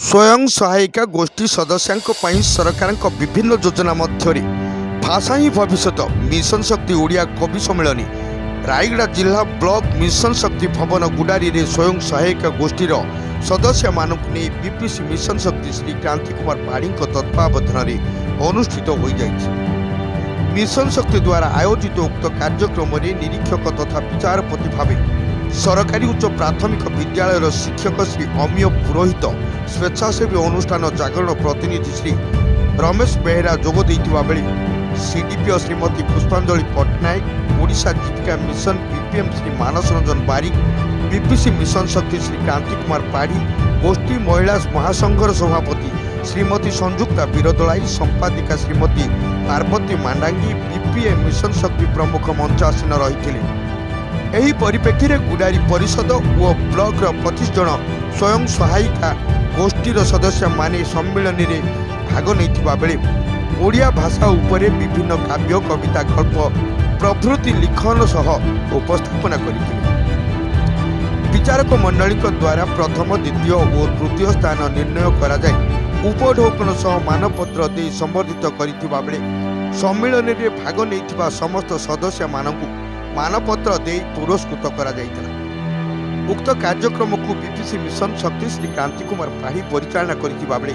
स्वयं सहायिका गोष्ठी सदस्यों सरकार विभिन्न योजना मध्य भाषा ही भविष्य मिशन शक्ति ओडिया कवि सम्मेलन रायगड़ा जिला ब्लॉक मिशन शक्ति भवन गुडारी रे स्वयं सहायिका गोष्ठीर सदस्य मानक नहीं बीपीसी मिशन शक्ति श्री क्रांति कुमार पाढ़ी तत्वावधान अनुष्ठित हो जाइए। मिशन शक्ति द्वारा आयोजित उक्त कार्यक्रम में निरीक्षक तथा विचारपति भाव सरकारी उच्च प्राथमिक विद्यालय शिक्षक श्री अमीय पुरोहित स्वेच्छासेवी अनुष्ठान जागरण प्रतिनिधि श्री रमेश बेहेरा जोग देइतिबा बेले सीडीपीओ श्रीमती पुष्पांजलि पट्टनायक ओडिशा जीविका मिशन बीपीएम श्री मानस रंजन बारिक बीपीसी मिशन शक्ति श्री क्रांति कुमार पाढ़ी गोष्ठी महिला महासंघर सभापति श्रीमती संजुक्ता बिरदलाई संपादिका श्रीमती पार्वती मांडांगी बीपीए मिशन शक्ति प्रमुख मंचासीन रही। एही परिप्रेक्षी में गुडारी परिषद और ब्लॉक 25 जन स्वयं सहायिका गोष्ठीर सदस्य माने सम्मेलन में भाग नहीं बेले ओडिया भाषा उपरे विभिन्न काव्य कविता गल्प प्रभृति लिखन सह उपस्थापना करथिले। विचारक मंडली द्वारा प्रथम द्वितीय और तृतीय स्थान निर्णय करा जाय उपढौकन सह मानपत्र दे संबर्धित करथिबा बेले सम्मेलन में भाग नहीं समस्त सदस्य मानकु मानपत्र दे पुरस्कृत करा जायतिला। उक्त कार्यक्रम को बीपीसी मिशन शक्ति श्री क्रांति कुमार पाढ़ी परिचालना करथिबा बेले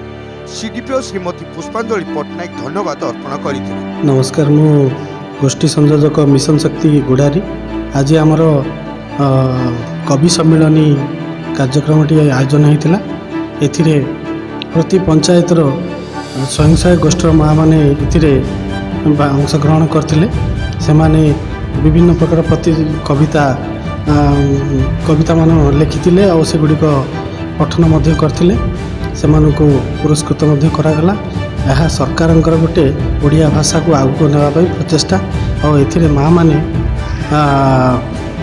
सीडीपीओ श्रीमती पुष्पांजलि पट्टनायक धन्यवाद अर्पण करथिले। नमस्कार, मु गोष्ठी संयोजक मिशन शक्ति गुडारी। आज आमर कवि सम्मेलनी कार्यक्रम आयोजन होता एथिरे प्रति पंचायतर स्वयं सहायक गोष्ठीर माँ मैंने अंशग्रहण करते से विभिन्न प्रकार प्रति कविता मान लिखिते और से गुड़िक पठन करते से पुरस्कृत करागला। यह सरकार गोटे ओडिया भाषा को आगू नापी प्रचेषा और ए माँ मैंने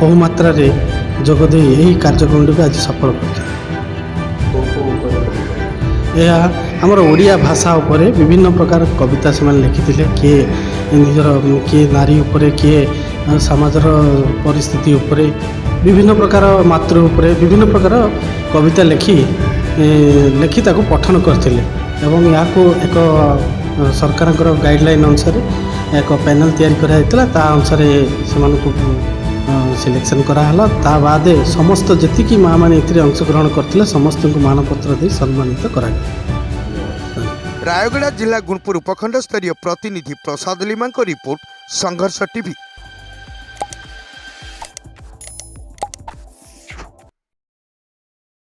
बहुमात्रा जोगदे यही कार्यक्रम को आज सफल कर आमर ओडिया भाषा उपरे विभिन्न प्रकार कविता से लिखिते किए निजर किए नारी उपरे किए समाजर परिस्थिति उपरे विभिन्न प्रकार मातृ उपरे विभिन्न प्रकार कविता लिखि ताको पठन करते एवं या एक सरकार गाइडलाइन अनुसार एक पैनल तैयारी कराइला ता अनुसार से सिलेक्शन कराला। ता बाद समस्त जी माँ मैंने अंशग्रहण करते समस्त को मानपत्र दे सम्मानित करा। रायगड़ा जिला गुणपुर उपखंड स्तरीय प्रतिनिधि प्रसाद लिमा रिपोर्ट संघर्ष टीवी।